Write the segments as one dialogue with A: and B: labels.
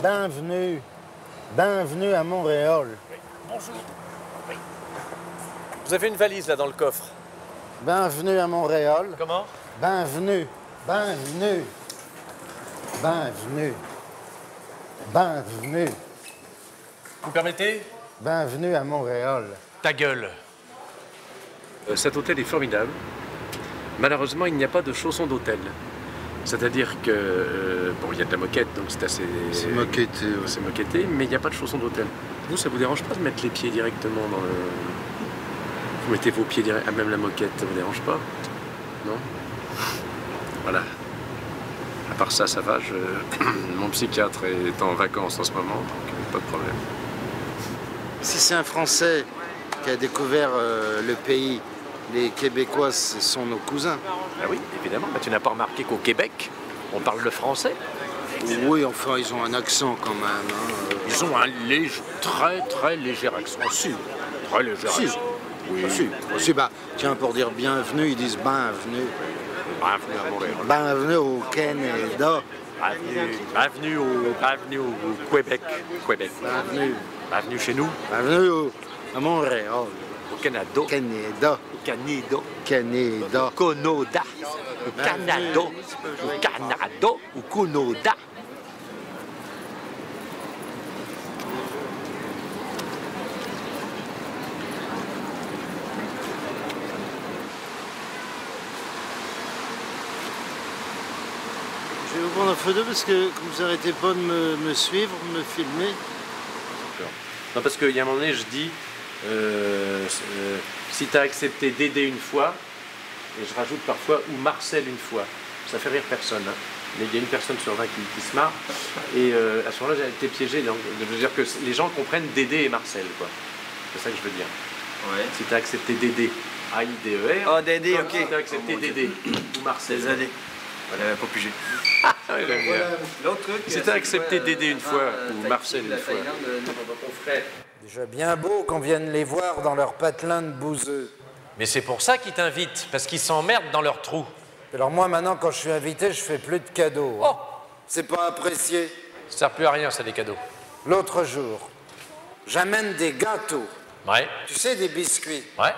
A: Bienvenue. Bienvenue à Montréal.
B: Oui. Bonjour. Oui. Vous avez une valise là dans le coffre.
A: Bienvenue à Montréal.
B: Comment?
A: Bienvenue. Bienvenue. Bienvenue. Bienvenue.
B: Vous permettez?
A: Bienvenue à Montréal.
B: Ta gueule.
C: Cet hôtel est formidable. Malheureusement, il n'y a pas de chaussons d'hôtel. C'est-à-dire que, bon, il y a de la moquette, donc c'est assez...
A: C'est moquetté, ouais.
C: C'est moquetté, mais il n'y a pas de chaussons d'hôtel. Vous, ça vous dérange pas de mettre les pieds directement dans le... Vous mettez vos pieds direct... à même la moquette, ça vous dérange pas? Non? Voilà. À part ça, ça va. Mon psychiatre est en vacances en ce moment, donc pas de problème.
A: Si c'est un Français qui a découvert le pays, les Québécois, ce sont nos cousins.
B: Ah oui, évidemment. Bah, tu n'as pas remarqué qu'au Québec, on parle le français?
A: Oui, enfin, ils ont un accent quand même. Hein.
B: Ils ont un très léger accent. Si, très léger accent.
A: Oui. Si, bah, tiens, pour dire bienvenue, ils disent bienvenue.
B: Bienvenue à Montréal.
A: Bienvenue au Canada.
B: Bienvenue au Québec. Bienvenue chez nous.
A: Bienvenue à Montréal.
B: Au Canada.
A: Canada.
B: Au Canada.
A: Canada.
B: Au Canada. Au Canada. Au Canada. Au Canada.
A: Je vais vous prendre un photo parce que vous n'arrêtez pas de me suivre, de me filmer.
C: Non, parce qu'il y a un moment donné, je dis, si tu as accepté Dédé une fois, et je rajoute parfois, ou Marcel une fois, ça fait rire personne, hein. Mais il y a une personne sur 20 qui se marre, et à ce moment-là, j'ai été piégé, donc je veux dire que les gens comprennent Dédé et Marcel, quoi. C'est ça que je veux dire.
D: Ouais.
C: Si tu as accepté Dédé, A-I-D-E-R,
D: Oh, Dédé, ok.
C: Si tu as accepté Dédé, ou Marcel.
D: Désolé. Voilà, pas pugé.
C: Ouais, j'aime bien.
D: L'autre truc.
C: Si tu as accepté Dédé une fois, ou Marcel une fois,
A: Déjà bien beau qu'on vienne les voir dans leur patelin de bouseux.
B: Mais c'est pour ça qu'ils t'invitent, parce qu'ils s'emmerdent dans leur trou.
A: Alors moi maintenant quand je suis invité, je fais plus de cadeaux.
B: Oh,
A: C'est pas apprécié.
B: ça sert plus à rien, ça, des cadeaux.
A: L'autre jour, j'amène des gâteaux.
B: Ouais,
A: Tu sais, des biscuits.
B: ouais.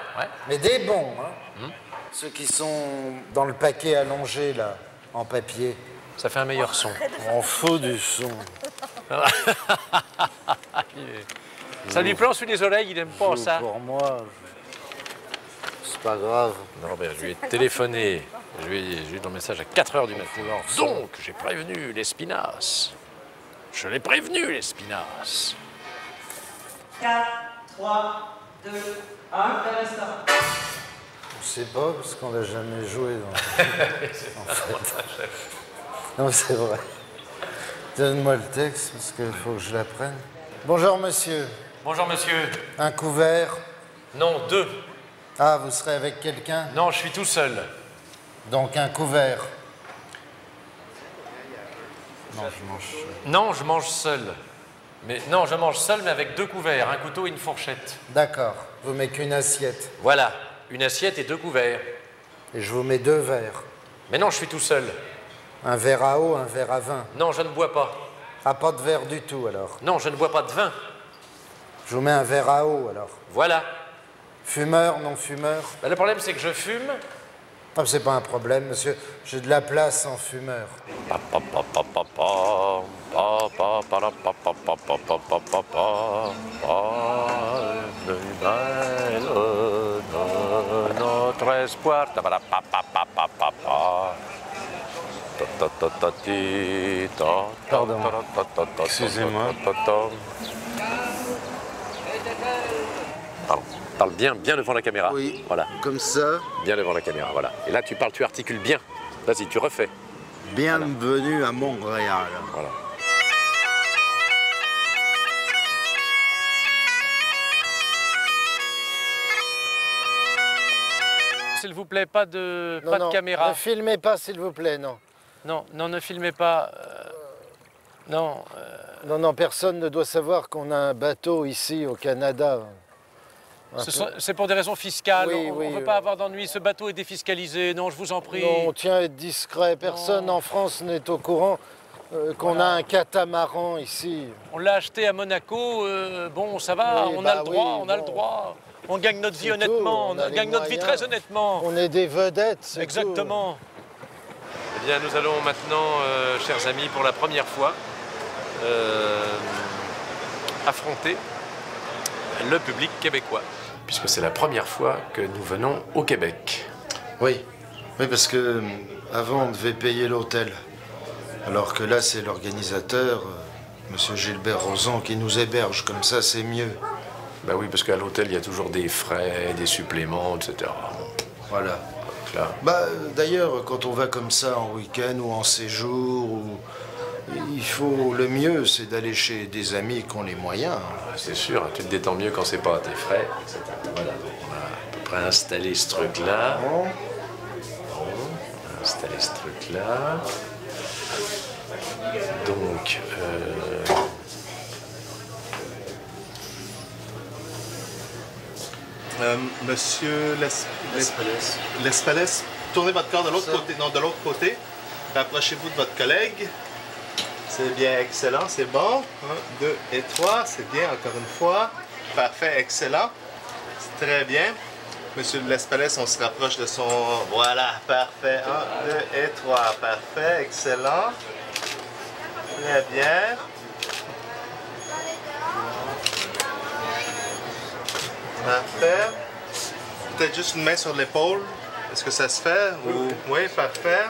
A: Mais des bons, hein. Ceux qui sont dans le paquet allongé là, en papier.
B: Ça fait un meilleur son.
A: On fout du son.
B: Ça lui plante sous les oreilles, il aime pas ça.
A: Pour moi, c'est pas grave.
B: Non, ben, je lui ai téléphoné. J'ai eu ton message à 4h du matin. Donc, j'ai prévenu les spinasses. Je l'ai prévenu, les spinasses.
E: 4, 3, 2, 1, l'instant.
A: On sait pas parce qu'on l'a jamais joué. En fait. Non, c'est vrai. Donne-moi le texte parce qu'il faut que je l'apprenne. Bonjour monsieur.
B: Bonjour, monsieur.
A: Un couvert.
B: Non, 2.
A: Ah, vous serez avec quelqu'un?
B: Non, je suis tout seul.
A: Donc un couvert. Non, je mange.
B: Non, je mange seul. Mais non, je mange seul, mais avec 2 couverts, un couteau et une fourchette.
A: D'accord. Vous mettez qu'une assiette.
B: Voilà, une assiette et 2 couverts.
A: Et je vous mets 2 verres.
B: Mais non, je suis tout seul.
A: Un verre à eau, un verre à vin.
B: Non, je ne bois pas.
A: Ah, pas de verre du tout alors.
B: Non, je ne bois pas de vin.
A: Je vous mets un verre à eau alors.
B: Voilà.
A: Fumeur, non fumeur?
B: Ben, le problème, c'est que je fume.
A: Ah, c'est pas un problème, monsieur. J'ai de la place en fumeur.
B: Notre espoir.
A: Pardon. Excusez-moi.
C: Pardon. Parle bien devant la caméra.
A: Oui.
C: Voilà.
A: Comme ça.
C: Bien devant la caméra, voilà. Et là, tu parles, tu articules bien. Vas-y, tu refais.
A: Bienvenue à Montréal.
C: Voilà.
B: S'il vous plaît, pas de
A: Non,
B: caméra.
A: ne filmez pas, s'il vous plaît, non.
B: Non, ne filmez pas. Non.
A: Non, personne ne doit savoir qu'on a un bateau ici au Canada.
B: C'est pour des raisons fiscales.
A: Oui,
B: on
A: oui,
B: ne veut pas avoir d'ennui. Ce bateau est défiscalisé. Non, je vous en prie.
A: Non, on tient à être discret. Personne en France n'est au courant qu'on a un catamaran ici.
B: On l'a acheté à Monaco, bon, ça va,
A: Oui,
B: on
A: bah
B: a le droit,
A: oui,
B: on a le
A: bon.
B: droit. On gagne notre vie
A: C'est
B: honnêtement,
A: tout, on a
B: on
A: les
B: gagne notre vie
A: moyens.
B: très honnêtement.
A: On est des vedettes, c'est
B: Exactement. Eh bien, nous allons maintenant, chers amis, pour la première fois, affronter le public québécois. Puisque c'est la première fois que nous venons au Québec.
A: tout. Oui, oui, parce que avant on devait payer l'hôtel. Alors que là, c'est l'organisateur, Monsieur Gilbert Rozon, qui nous héberge. Comme ça, c'est mieux.
B: Ben oui, parce qu'à l'hôtel, il y a toujours des frais, des suppléments, etc.
A: Voilà.
B: Donc là,
A: Bah, d'ailleurs, quand on va comme ça en week-end ou en séjour, il faut le mieux, c'est d'aller chez des amis qui ont les moyens.
B: c'est sûr, tu te détends mieux quand c'est pas à tes frais, etc. Voilà, donc on a à peu près installé ce truc-là.
A: Bon.
B: On a installé ce truc-là. Donc,
F: Monsieur Lespalès, tournez votre corps de l'autre côté. Non, de l'autre côté. Rapprochez-vous de votre collègue. C'est bien, excellent, c'est bon. 1, 2 et 3, c'est bien, encore une fois. Parfait, excellent. C'est très bien. Monsieur Lespalès, on se rapproche de son... Voilà, parfait. 1, 2 et 3, parfait, excellent. Très bien. Parfait. Peut-être juste une main sur l'épaule. Est-ce que ça se fait? Ou... Oui, parfait.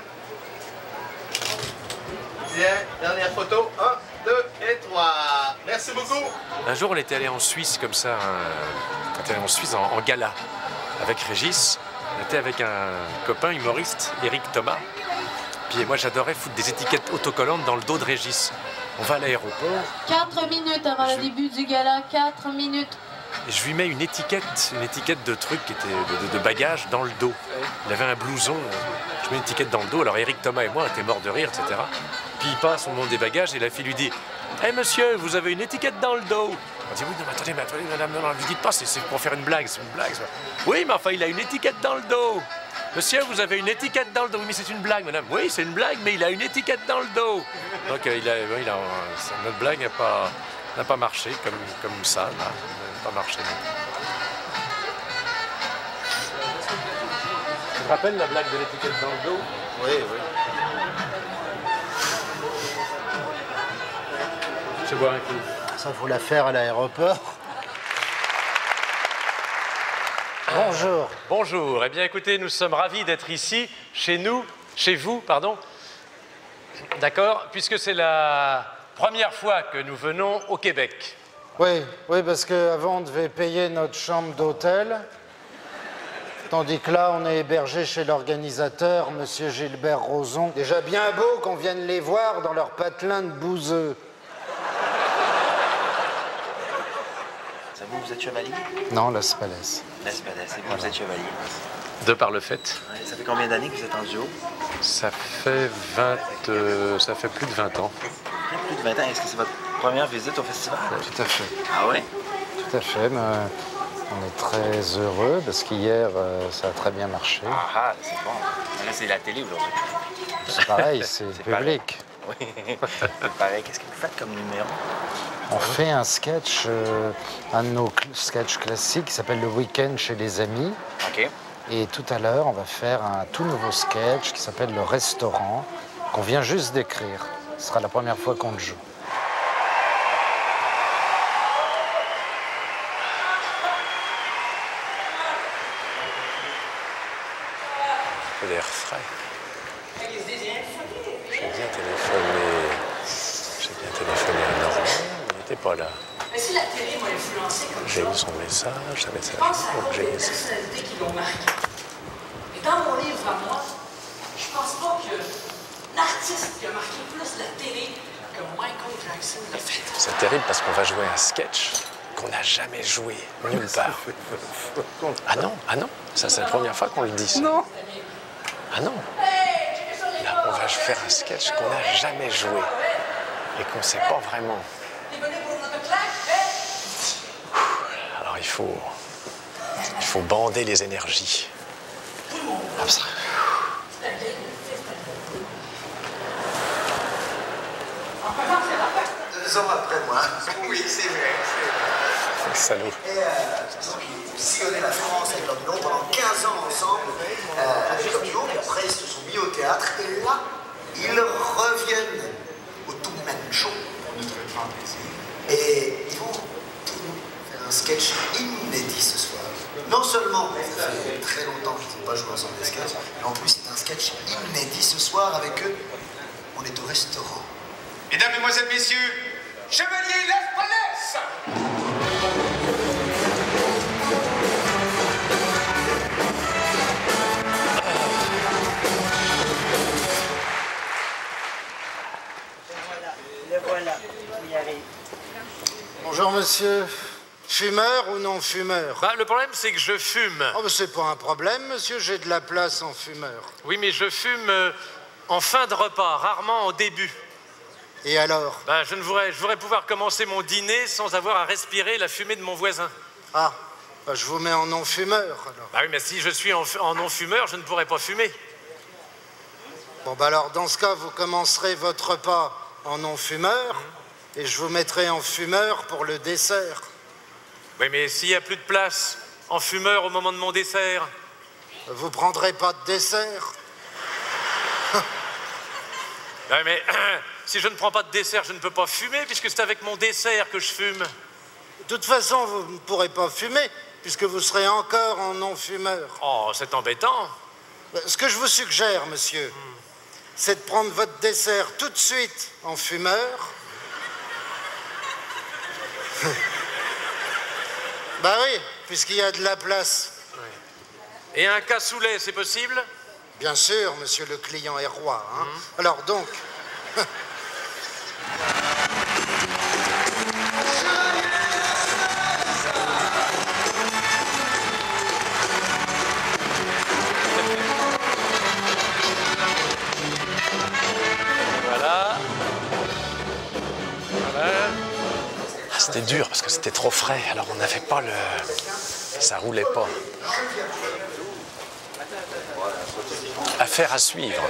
F: Bien. Dernière photo. 1, 2 et 3. Merci beaucoup.
B: un jour, on était allé en Suisse comme ça, on était allé en Suisse en gala avec Régis. On était avec un copain humoriste, Éric Thomas. Puis moi, j'adorais foutre des étiquettes autocollantes dans le dos de Régis. On va à l'aéroport.
G: 4 minutes avant le début du gala, 4 minutes.
B: Et je lui mets une étiquette de truc qui était de bagage dans le dos. Il avait un blouson, je mets une étiquette dans le dos. Alors Éric Thomas et moi, on était morts de rire, etc. Puis il passe au moment des bagages et la fille lui dit « Hé monsieur, vous avez une étiquette dans le dos ?» On dit « Oui, non, mais attendez, madame, non, ne lui dites pas, c'est pour faire une blague, c'est une blague. » Oui, mais enfin, il a une étiquette dans le dos. Monsieur, vous avez une étiquette dans le dos. Oui, mais c'est une blague, madame. Oui, c'est une blague, mais il a une étiquette dans le dos. Donc notre blague n'a pas marché comme ça, n'a pas marché. Tu te rappelles la blague de l'étiquette dans le dos?
A: Oui, oui.
B: Je bois un coup.
A: Ça, faut la faire à l'aéroport. Bonjour.
B: Bonjour. Eh bien, écoutez, nous sommes ravis d'être ici, chez vous, pardon. D'accord, puisque c'est la première fois que nous venons au Québec.
A: Oui, oui, parce qu'avant, on devait payer notre chambre d'hôtel. Tandis que là, on est hébergé chez l'organisateur, Monsieur Gilbert Rozon. Déjà bien beau qu'on vienne les voir dans leur patelin de bouseux.
D: Ça vous êtes chevalier?
A: Non, Las Palais.
D: C'est bon, vous êtes chevalier.
B: De par le fait,
D: Ouais, ça fait combien d'années que vous êtes en duo?
B: ça fait plus de 20 ans.
D: Plus de 20 ans. Est-ce que c'est votre première visite au festival?
A: Tout à fait.
D: Ah ouais?
A: Tout à fait, mais on est très heureux parce qu'hier, ça a très bien marché.
D: Ah, c'est bon. Là, c'est la télé aujourd'hui.
A: C'est pareil, c'est
D: C'est
A: public.
D: Oui. C'est pareil. Qu'est-ce que vous faites comme numéro?
A: On fait un sketch, un de nos sketchs classiques qui s'appelle Le Week-end chez les amis.
D: OK.
A: Et tout à l'heure, on va faire un tout nouveau sketch qui s'appelle Le Restaurant, qu'on vient juste d'écrire. Ce sera la première fois qu'on le joue.
B: Il faut l'air frais. J'ai bien téléphoné à Normand, il n'était pas là.
E: Mais si la télé m'a influencé comme
B: J'ai
E: ça,
B: eu son message, sa message.
E: pense à
B: Donc j'ai
E: des
B: mis ça.
E: personnalités qui l'ont marqué. Et dans mon livre à moi, je pense pas qu'il y a un artiste qui a marqué plus la télé que Michael Jackson l'a fait.
B: C'est terrible parce qu'on va jouer un sketch qu'on n'a jamais joué nulle part. Ah non, ça c'est la première fois qu'on le dit. Ça.
A: Non.
B: Ah non. Là, on va faire un sketch qu'on n'a jamais joué et qu'on ne sait pas vraiment. Alors il faut bander les énergies. Comme ça.
H: 2 ans après moi. Oui, c'est vrai.
B: Salaud.
H: Et ils ont sillonné la France avec leur duo pendant 15 ans ensemble avec leur duo, puis après ils se sont mis au théâtre et là, ils reviennent au tout même show. Et ils vont faire un sketch inédit ce soir. Non seulement ça fait très longtemps qu'ils n'ont pas joué ensemble des sketchs, mais en plus c'est un sketch inédit ce soir avec eux. On est au restaurant.
I: Mesdames, Mesdemoiselles, Messieurs, Chevalier Las Palais!
J: Le voilà, il y arrive.
A: Bonjour monsieur. Fumeur ou non fumeur?
B: Bah, le problème, c'est que je fume.
A: Oh, mais c'est pas un problème, monsieur, j'ai de la place en fumeur.
B: Oui, mais je fume en fin de repas, rarement en début.
A: Et alors?
B: Ben, je voudrais pouvoir commencer mon dîner sans avoir à respirer la fumée de mon voisin.
A: Ah, bah, je vous mets en non-fumeur, alors.
B: Bah oui, mais si je suis en non-fumeur, je ne pourrais pas fumer.
A: Bon, bah alors, dans ce cas, vous commencerez votre repas en non-fumeur, et je vous mettrai en fumeur pour le dessert.
B: Oui, mais s'il n'y a plus de place en fumeur au moment de mon dessert?
A: Vous prendrez pas de dessert?
B: Oui, mais si je ne prends pas de dessert, je ne peux pas fumer, puisque c'est avec mon dessert que je fume.
A: De toute façon, vous ne pourrez pas fumer, puisque vous serez encore en non-fumeur.
B: Oh, c'est embêtant.
A: Ce que je vous suggère, monsieur, c'est de prendre votre dessert tout de suite en fumeur. Bah oui, puisqu'il y a de la place.
B: Oui. Et un cassoulet, c'est possible?
A: Bien sûr, monsieur le client est roi. Hein. Alors donc...
B: Voilà. C'était dur parce que c'était trop frais, alors on n'avait pas le... Ça roulait pas. Affaire à suivre.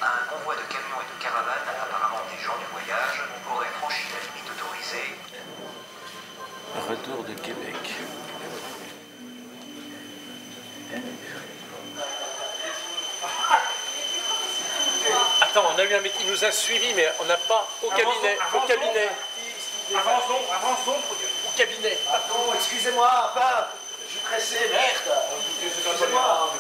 K: Un convoi de camions et de caravanes, apparemment des gens du voyage, aurait franchi la limite autorisée.
C: Retour de Québec.
B: Attends, on a eu un mec qui nous a suivis, mais on n'a pas au cabinet.
I: Avance donc
B: Au cabinet.
H: Pardon, excusez-moi, pas. Je suis pressé, merde. Excusez-moi.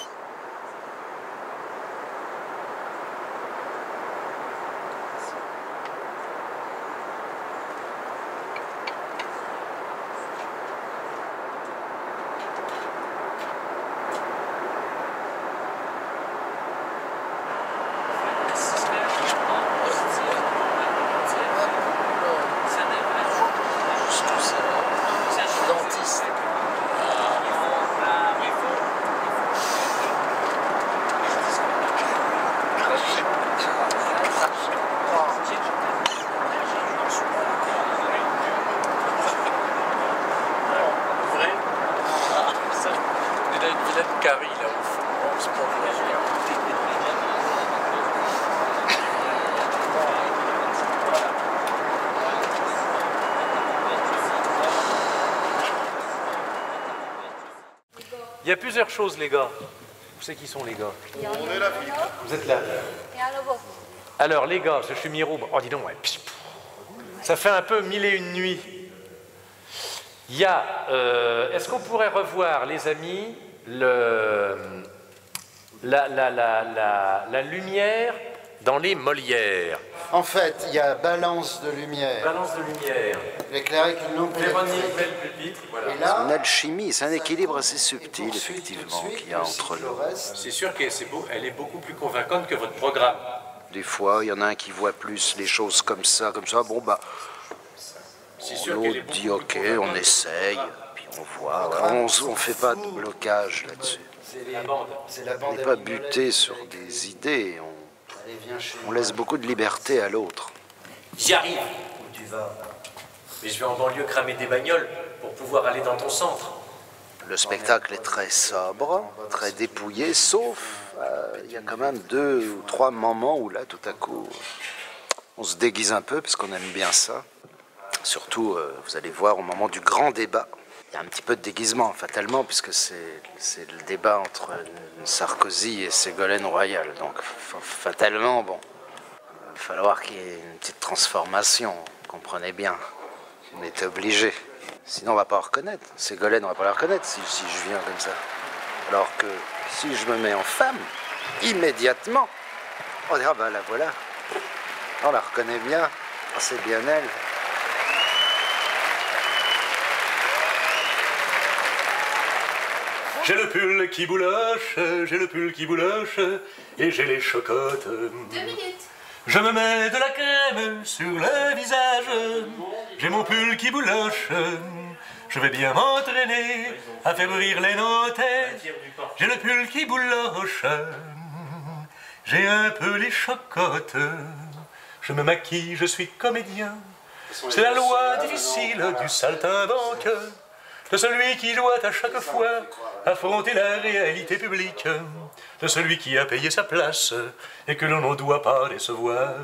B: Il y a plusieurs choses, les gars. Vous savez qui sont, les gars?
F: On est là, Philippe.
B: Vous êtes là. Alors, les gars, je suis Miro. Oh, dis donc, ouais. Ça fait un peu 1001 nuits. Il y a... Est-ce qu'on pourrait revoir, les amis, la lumière dans les Molières?
A: En fait, il y a balance de lumière.
B: Balance de lumière.
A: L'éclairé qu'une lampe électrique.
B: Voilà.
A: Et là,
L: C'est une alchimie, c'est un équilibre assez subtil, effectivement, qu'il y a entre le...
B: C'est sûr qu'elle est beaucoup plus convaincante que votre programme.
L: Des fois, il y en a un qui voit plus les choses comme ça, bon, bah... L'autre dit, ok, on essaye, puis on voit. On ne fait pas de blocage là-dessus. On n'est pas buté sur des idées, on laisse beaucoup de liberté à l'autre.
B: J'y arrive. Où tu vas? Mais je vais en banlieue cramer des bagnoles pour pouvoir aller dans ton centre.
L: Le spectacle est très sobre, très dépouillé, sauf il y a quand même 2 ou 3 moments où là, tout à coup, on se déguise un peu parce qu'on aime bien ça. Surtout, vous allez voir, au moment du grand débat, il y a un petit peu de déguisement, fatalement, puisque c'est le débat entre Sarkozy et Ségolène Royal. Donc, fatalement, bon, il va falloir qu'il y ait une petite transformation, comprenez bien. On est obligé. Sinon, on va pas reconnaître. Ségolène, on va pas la reconnaître si je viens comme ça. Alors que si je me mets en femme, immédiatement, on dira, ben la voilà. On la reconnaît bien. Oh, c'est bien elle.
M: J'ai le pull qui bouloche, j'ai le pull qui bouloche, et j'ai les chocottes.
G: 2 minutes.
M: Je me mets de la crème sur le visage, j'ai mon pull qui bouloche, je vais bien m'entraîner à faire rire les notaires. J'ai le pull qui bouloche, j'ai un peu les chocottes, je me maquille, je suis comédien. C'est la loi difficile du saltimbanque, de celui qui doit à chaque fois affronter la réalité publique, de celui qui a payé sa place et que l'on ne doit pas décevoir.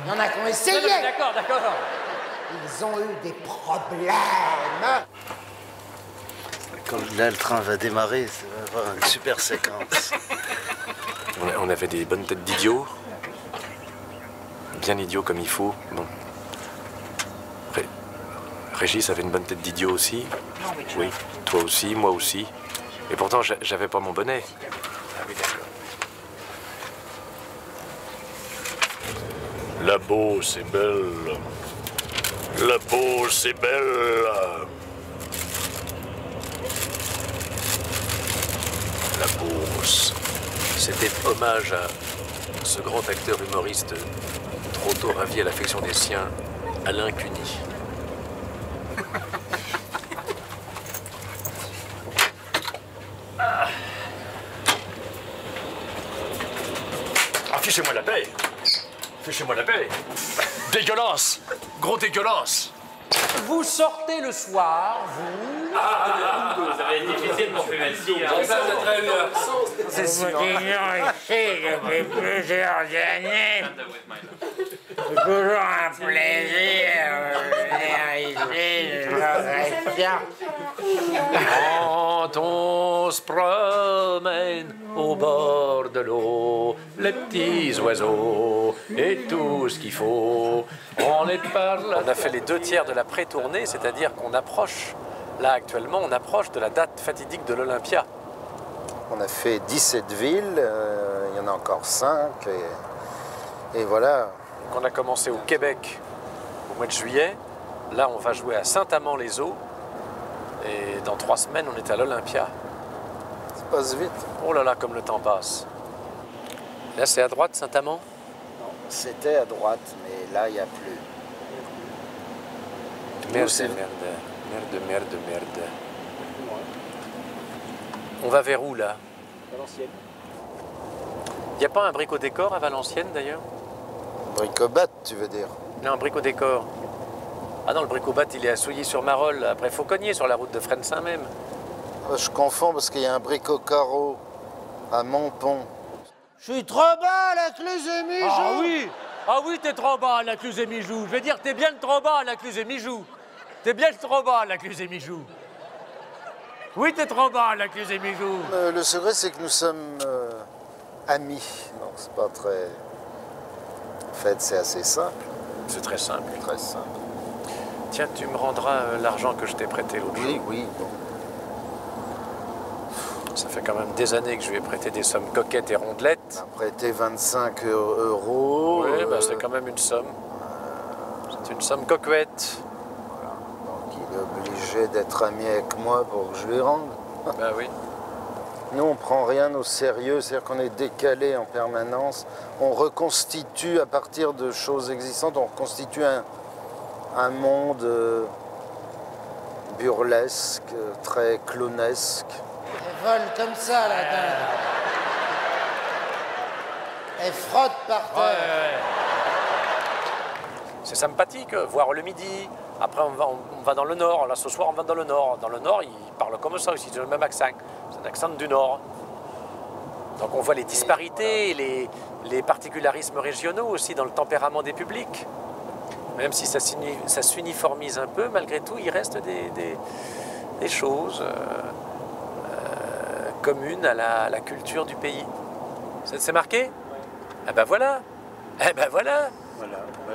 N: Il y en a qui ont essayé.
O: D'accord, d'accord.
N: Ils ont eu des problèmes.
L: Quand là, le train va démarrer, ça va avoir une super séquence.
B: On avait des bonnes têtes d'idiots. Bien idiots comme il faut. Bon. Régis avait une bonne tête d'idiot aussi. Oui, toi aussi, moi aussi. Et pourtant, j'avais pas mon bonnet. Ah oui, d'accord.
M: La Beauce est belle. La Beauce est belle. La Beauce. C'était hommage à ce grand acteur humoriste, trop tôt ravi à l'affection des siens, Alain Cuny. Fichez-moi la paix. Fichez-moi la paix. Dégueulasse. Gros dégueulasse.
O: Vous sortez le soir, vous...
P: Vous avez été difficile pour faire ici.
O: Ça, c'est très bien.
N: C'est sûr. Nous ici depuis plusieurs années. C'est toujours un plaisir de venir ici, je bien.
B: Quand on se promène au bord de l'eau, les petits oiseaux et tout ce qu'il faut, on les parle. On a fait les 2 tiers de la pré-tournée, c'est-à-dire qu'on approche, là actuellement, on approche de la date fatidique de l'Olympia.
L: On a fait 17 villes, il y en a encore 5, et voilà.
B: Donc on a commencé au Québec au mois de juillet, là on va jouer à Saint-Amand-les-Eaux, et dans 3 semaines on est à l'Olympia.
L: Ça passe vite.
B: Oh là là, comme le temps passe. Là c'est à droite Saint-Amand?
L: Non, c'était à droite, mais là il n'y a plus.
B: Merde, merde. On va vers où là?
L: Valenciennes.
B: Il n'y a pas un brico-décor à Valenciennes d'ailleurs?
L: Bricobat, tu veux dire?
B: Non, un brico-décor. Ah non, le bricobat, il est à Souilly-sur-Marolles. Après, il faut cogner sur la route de Fresnes même.
L: Je confonds parce qu'il y a un brico-carreau à Montpont.
N: Je suis trop bas à la Cluse-et-Mijoux.
O: Ah oui. Ah oui, t'es trop bas à la Cluse-et-Mijoux. Je veux dire, t'es bien le trop bas à la Cluse-et-Mijoux. T'es bien le trop bas à la Cluse-et-Mijoux. Oui, t'es trop bas à la Cluse-et-Mijoux.
L: Le secret, c'est que nous sommes amis. Donc, c'est pas très... En fait, c'est assez simple.
B: C'est très simple.
L: Très simple.
B: Tiens, tu me rendras l'argent que je t'ai prêté l'autre jour.
L: Oui, oui. Bon.
B: Ça fait quand même des années que je lui ai prêté des sommes coquettes et rondelettes.
L: On a prêté 25 €.
B: Oui, bah, c'est quand même une somme. C'est une somme coquette.
L: Voilà. Donc il est obligé d'être ami avec moi pour que je lui rende.
B: Bah oui.
L: Nous, on prend rien au sérieux, c'est-à-dire qu'on est décalé en permanence. On reconstitue à partir de choses existantes, on reconstitue un monde burlesque, très clownesque.
N: Elle vole comme ça, la dinde. Elle frotte par terre.
B: Ouais. C'est sympathique, voir le midi. Après, on va dans le nord. Là, ce soir, on va dans le nord. Dans le nord, ils parlent comme ça aussi, ils ont le même accent. C'est un accent du nord. Donc on voit les disparités, les particularismes régionaux aussi dans le tempérament des publics. Même si ça s'uniformise un peu, malgré tout, il reste des choses communes à la culture du pays. C'est marqué? Eh ben voilà. Eh ben voilà.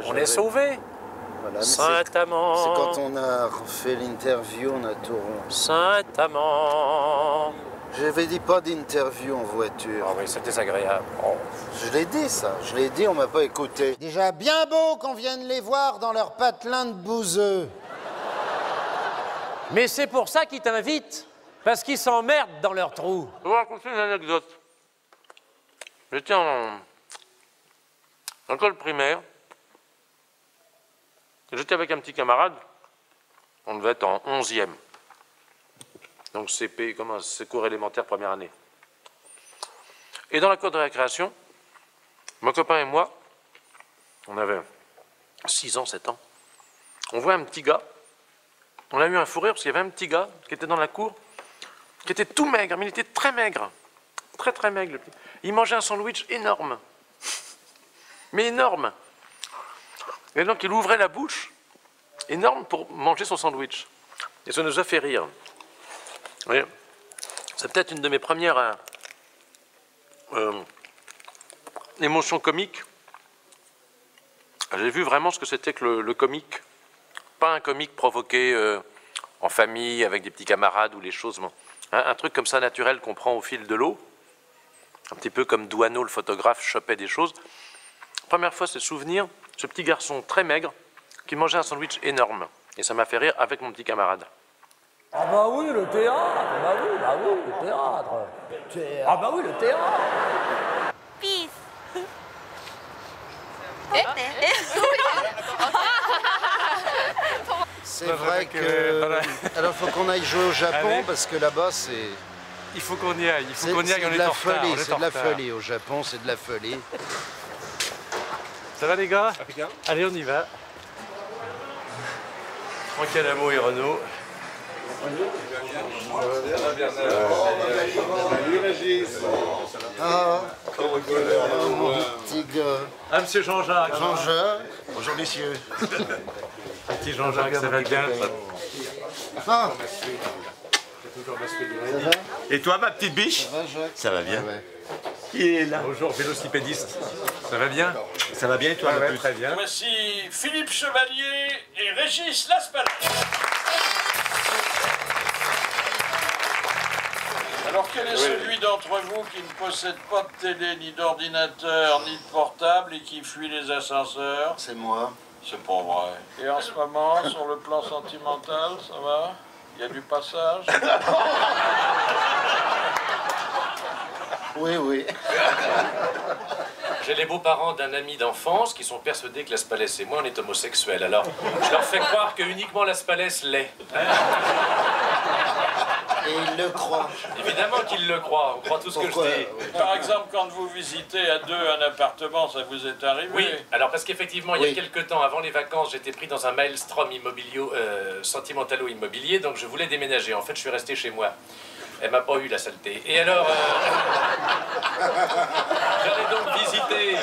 B: On est sauvés.
L: Voilà,
B: Saint-Amand.
L: C'est quand on a fait l'interview, on a tout rond.
B: Saint-Amand.
L: J'avais dit pas d'interview en voiture.
B: Ah oui, c'est désagréable. Oh.
L: Je l'ai dit ça, je l'ai dit, on m'a pas écouté.
N: Déjà bien beau qu'on vienne les voir dans leur patelin de bouseux.
O: Mais c'est pour ça qu'ils t'invitent, parce qu'ils s'emmerdent dans leur trou.
B: Je vais vous raconter une anecdote. J'étais en école primaire. J'étais avec un petit camarade. On devait être en 11e. Donc CP, c'est cours élémentaire première année. Et dans la cour de récréation, mon copain et moi, on avait 6 ans, 7 ans, on voit un petit gars. On a eu un fou rire parce qu'il y avait un petit gars qui était dans la cour, qui était tout maigre, mais il était très maigre. Très très maigre. Il mangeait un sandwich énorme. Mais énorme. Et donc il ouvrait la bouche, énorme, pour manger son sandwich. Et ça nous a fait rire. Oui. C'est peut-être une de mes premières émotions comiques. J'ai vu vraiment ce que c'était que le comique. Pas un comique provoqué en famille, avec des petits camarades ou les choses. Un truc comme ça naturel qu'on prend au fil de l'eau. Un petit peu comme Douaneau, le photographe, chopait des choses. Première fois, c'est souvenir, ce petit garçon très maigre qui mangeait un sandwich énorme. Et ça m'a fait rire avec mon petit camarade.
O: Ah bah oui, le théâtre. Bah oui, le théâtre. Ah bah oui, le théâtre.
Q: Peace.
L: C'est vrai que... Alors, il faut qu'on aille jouer au Japon, parce que là-bas, c'est...
B: Il faut qu'on y aille, on est en retard.
L: C'est de la folie, c'est de la folie. Au Japon, c'est de la folie.
B: Ça va les gars? Allez, on y va. Franck Alamo et Renaud.
L: Ah, mon petit gars.
B: Ah, monsieur Jean-Jacques.
L: Jean-Jacques. Bonjour, messieurs.
B: Petit Jean-Jacques, ça va bien?
L: Ah.
I: Et toi, ma petite biche? Ça va bien. Il est là.
B: Bonjour, vélocipédiste. Ça va bien?
I: Ça va bien, toi?
B: Ouais, très bien.
R: Voici Philippe Chevalier et Régis Laspalais. Alors, quel est celui d'entre vous qui ne possède pas de télé, ni d'ordinateur, ni de portable et qui fuit les ascenseurs?
L: C'est moi.
R: C'est pas vrai. Et en ce moment, sur le plan sentimental, ça va? Il y a du passage?
L: Oui, oui.
B: J'ai les beaux-parents d'un ami d'enfance qui sont persuadés que Laspalais et moi, on est homosexuels. Alors, je leur fais croire que uniquement Laspalais l'est.
L: Et ils le croient.
B: Évidemment qu'ils le croient, on croit tout ce que je dis.
R: Par exemple, quand vous visitez à deux un appartement, ça vous est arrivé?
B: Oui, alors parce qu'effectivement, il y a quelques temps, avant les vacances, j'étais pris dans un maelstrom sentimentalo-immobilier, donc je voulais déménager. En fait, je suis resté chez moi. Elle m'a pas eu la saleté. Et alors, j'allais donc visiter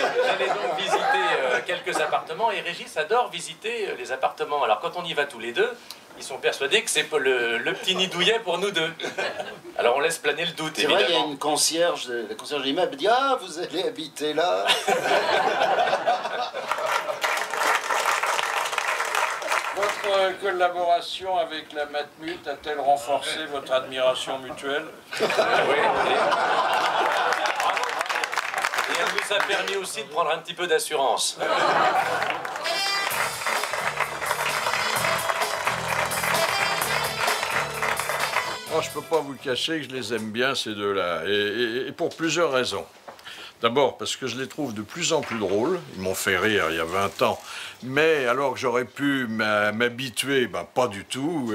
B: quelques appartements, et Régis adore visiter les appartements. Alors quand on y va tous les deux, ils sont persuadés que c'est le petit nid douillet pour nous deux. Alors on laisse planer le doute,
L: C'est
B: évidemment.
L: vrai, il y a une concierge, la concierge de l'immeuble dit « Ah, vous allez habiter là ?»
R: Votre collaboration avec la Matmut a-t-elle renforcé votre admiration mutuelle?
B: Oui. Et elle nous a permis aussi de prendre un petit peu d'assurance.
R: Oh, je peux pas vous le cacher que je les aime bien, ces deux-là, et pour plusieurs raisons. D'abord parce que je les trouve de plus en plus drôles. Ils m'ont fait rire il y a 20 ans. Mais alors que j'aurais pu m'habituer, ben pas du tout.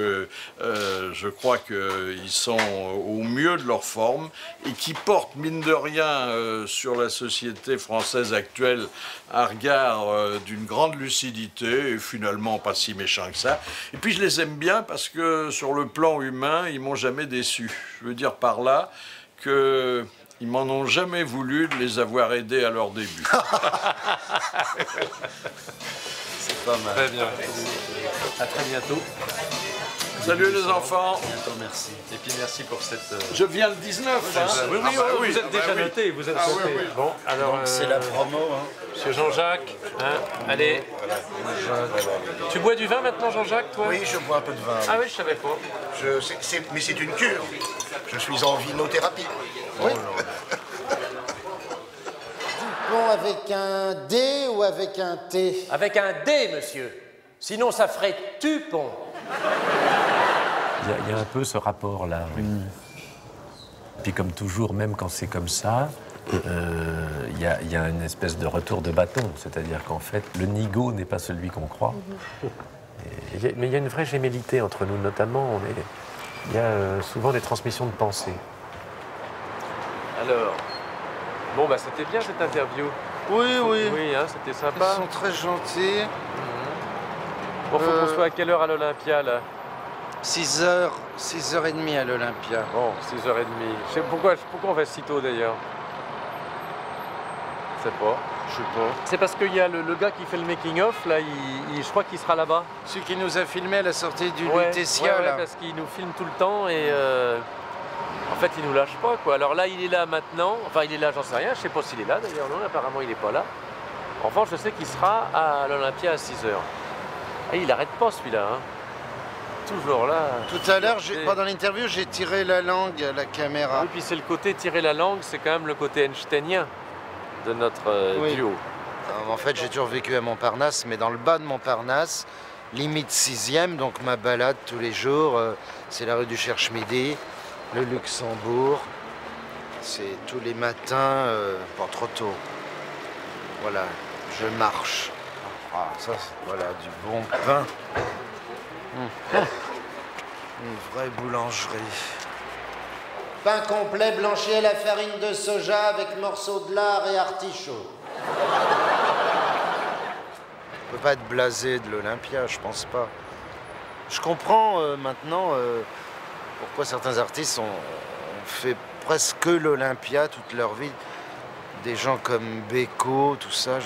R: Je crois qu'ils sont au mieux de leur forme et qui portent, mine de rien, sur la société française actuelle, un regard d'une grande lucidité et finalement pas si méchant que ça. Et puis je les aime bien parce que sur le plan humain, ils m'ont jamais déçu. Je veux dire par là que... ils m'en ont jamais voulu de les avoir aidés à leur début.
A: C'est pas mal.
B: Très bien. À très bientôt.
R: Salut les enfants.
A: Bientôt, merci.
B: Et puis merci pour cette...
R: Je viens le 19. Hein.
B: Oui, oui,
R: bah
B: vous êtes déjà noté. Vous êtes noté.
R: Oui, oui.
B: Bon, alors...
A: C'est la promo. Hein.
B: Monsieur Jean-Jacques, hein, allez. Tu bois du vin maintenant, Jean-Jacques, toi?
H: Oui, je bois un peu de vin.
B: Ah oui, je savais pas.
H: Mais c'est une cure. Je suis en vinothérapie.
N: Oui. Dupont avec un D ou avec un T?
O: Avec un D, monsieur. Sinon, ça ferait Tupon.
B: Il y a un peu ce rapport-là. Oui. Puis comme toujours, même quand c'est comme ça, il y a une espèce de retour de bâton. C'est-à-dire qu'en fait, le nigo n'est pas celui qu'on croit. Mais il y a une vraie gémellité entre nous, notamment. Il y a souvent des transmissions de pensée. Alors, bon, bah c'était bien cette interview.
A: Oui, oui.
B: Oui, hein, c'était sympa.
A: Ils sont très gentils.
B: Bon, faut qu'on soit à quelle heure à l'Olympia, là?
A: 6h, 6h30 à l'Olympia.
B: Bon, 6h30. Je sais pourquoi on va si tôt, d'ailleurs? Je sais pas. C'est parce qu'il y a le gars qui fait le making-of, là, je crois qu'il sera là-bas.
A: Celui qui nous a filmé à la sortie du
B: Ouais,
A: Lutetia,
B: ouais,
A: là.
B: parce qu'il nous filme tout le temps et... En fait, il nous lâche pas, quoi. Alors là, il est là maintenant. Enfin, il est là, j'en sais rien. Je sais pas s'il est là, d'ailleurs. Non, apparemment, il est pas là. En revanche, je sais qu'il sera à l'Olympia à 6h. Ah, il arrête pas, celui-là, hein. Toujours là.
A: Tout à l'heure, pendant l'interview, j'ai tiré la langue à la caméra.
B: Oui, puis c'est le côté tirer la langue, c'est quand même le côté einsteinien de notre duo.
A: En fait, j'ai toujours vécu à Montparnasse, mais dans le bas de Montparnasse, limite 6e, donc ma balade tous les jours, c'est la rue du Cherche-Midi, le Luxembourg. C'est tous les matins, pas trop tôt. Voilà, je marche. Ah, ça, voilà, du bon pain. Une vraie boulangerie.
N: Pain complet blanchi à la farine de soja avec morceaux de lard et artichaut.
A: On peut pas être blasé de l'Olympia, je pense pas. Je comprends maintenant pourquoi certains artistes ont fait presque l'Olympia toute leur vie. Des gens comme Beko, tout ça,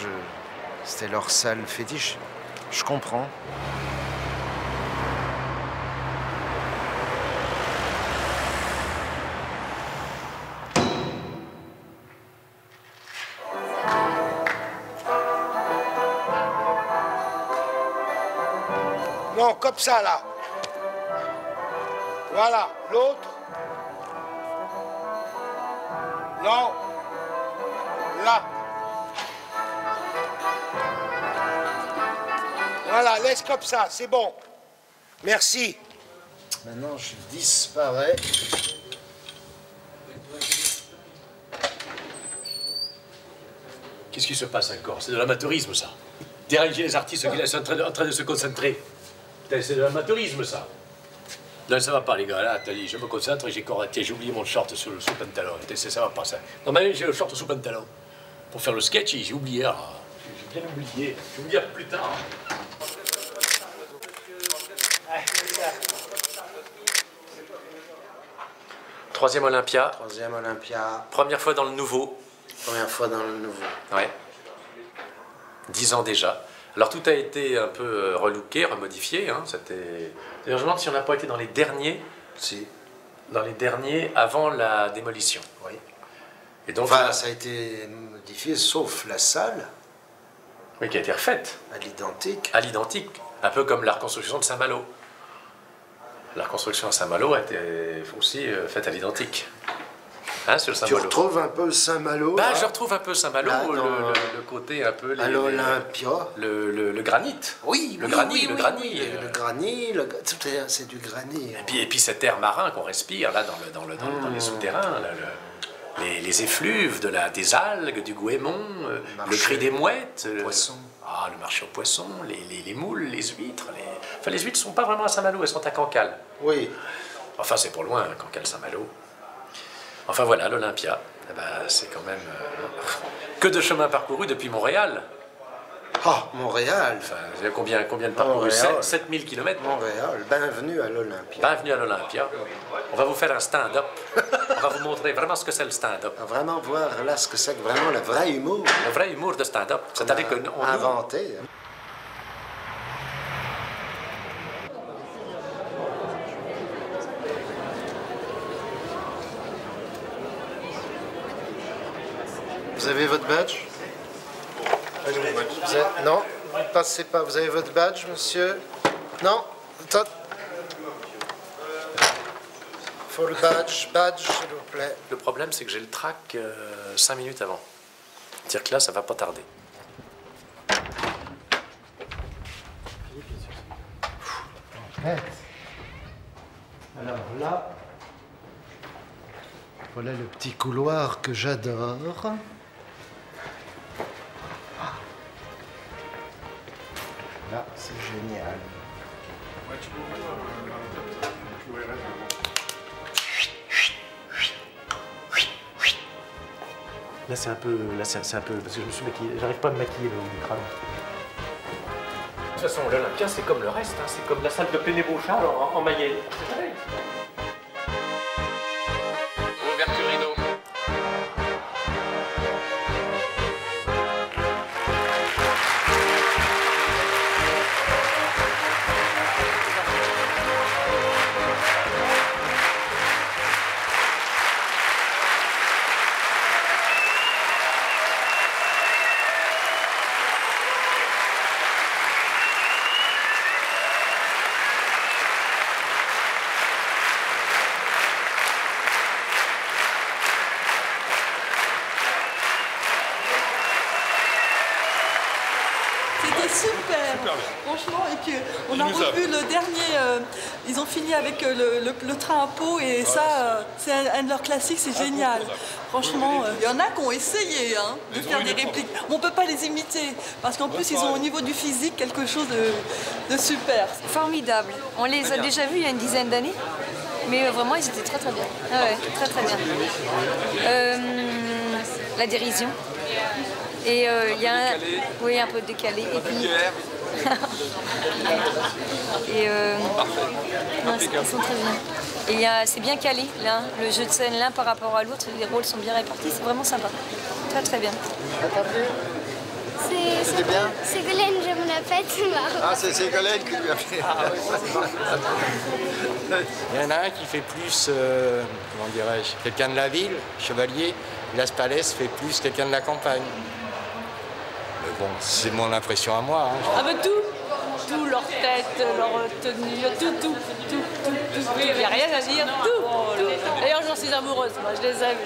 A: c'était leur salle fétiche. Je comprends.
H: Non, comme ça, là. Voilà, l'autre. Non. Là. Voilà, laisse comme ça, c'est bon. Merci.
A: Maintenant, je disparais.
O: Qu'est-ce qui se passe encore? C'est de l'amateurisme, ça. Déranger les artistes qui sont en train de se concentrer. Putain, c'est de l'amateurisme, ça. Non, ça va pas, les gars. Là, t'as dit, je me concentre et j'ai oublié mon short sous pantalon. Ça va pas, ça. Normalement, j'ai le short sous pantalon. Pour faire le sketch, j'ai oublié. Ah, j'ai bien oublié. Je vais vous dire plus tard.
B: Troisième Olympia.
A: Troisième Olympia.
B: Première fois dans le nouveau.
A: Première fois dans le nouveau.
B: Ouais. 10 ans déjà. Alors tout a été un peu relooké, remodifié. Hein. D'ailleurs, je me demande si on n'a pas été dans les derniers.
A: Si.
B: Dans les derniers avant la démolition.
A: Oui.
B: Et donc,
A: enfin, ça a été modifié, sauf la salle.
B: Oui, qui a été refaite.
A: À l'identique.
B: À l'identique. Un peu comme la reconstruction de Saint-Malo. La reconstruction à Saint-Malo a été aussi faite à l'identique. Hein, sur le
A: Tu retrouves un peu Saint-Malo.
B: Bah, je retrouve un peu Saint-Malo, le côté un peu...
A: à l'Olympia.
B: Le granit.
A: Oui,
B: le granit, le granit.
A: Le granit, c'est du granit.
B: Et puis cet air marin qu'on respire là dans les souterrains, là, les effluves des algues, du goémon, le cri des mouettes, le marché aux poissons, les moules, les huîtres. Enfin, les huîtres ne sont pas vraiment à Saint-Malo, elles sont à Cancale.
A: Oui.
B: Enfin, c'est pour loin, hein, Cancale-Saint-Malo. Enfin voilà, l'Olympia, eh ben, c'est quand même que de chemin parcouru depuis Montréal.
N: Ah, Montréal.
B: Enfin, combien de parcours? 7000 km.
N: Montréal, bienvenue à l'Olympia.
B: Bienvenue à l'Olympia. On va vous faire un stand-up. On va vous montrer vraiment ce que c'est le stand-up.
N: Vraiment voir là ce que c'est que vraiment le vrai humour.
B: Le vrai humour de stand-up. C'est-à-dire qu'on
N: inventé. Vous avez votre badge? Non, passez pas. Vous avez votre badge, monsieur? Non, attends. Faut le badge, s'il vous plaît.
B: Le problème, c'est que j'ai le track 5 minutes avant. C'est-à-dire que là, ça va pas tarder.
N: Alors là, voilà le petit couloir que j'adore. Là, c'est génial.
B: Là, c'est un peu... Parce que je me suis maquillé. J'arrive pas à me maquiller le haut du crâne. De toute façon, l'Olympia, c'est comme le reste. Hein. C'est comme la salle de Péné-Beauchard en Mayenne. C'est pareil.
C: Ouverture rideau.
S: C'était super, franchement, et puis on a revu le dernier, ils ont fini avec le train à Pau, et ça, c'est un de leurs classiques, c'est génial. Franchement, il y en a qui ont essayé de faire des répliques, mais on ne peut pas les imiter, parce qu'en plus ils ont au niveau du physique quelque chose de super.
T: Formidable, on les a déjà vus il y a une dizaine d'années, mais vraiment ils étaient très très bien. Ah ouais, très très bien. La dérision. Et il y a un peu décalé. Et puis... et non, ils sont très bien. Et c'est bien calé, là, le jeu de scène l'un par rapport à l'autre, les rôles sont bien répartis, c'est vraiment sympa. Très très bien.
N: C'est bien.
U: C'est Golène, je me la pète, c'est marrant.
N: Ah, c'est Golène qui lui a fait.
V: Il y en a un qui fait plus, comment dirais-je, quelqu'un de la ville, chevalier. Las Palais fait plus quelqu'un de la campagne. Mais bon, c'est mon impression à moi. Hein.
G: Ah ben tout, leur tête, leur tenue, tout. Il n'y a rien à dire, tout. D'ailleurs, j'en suis amoureuse, moi, je les aime.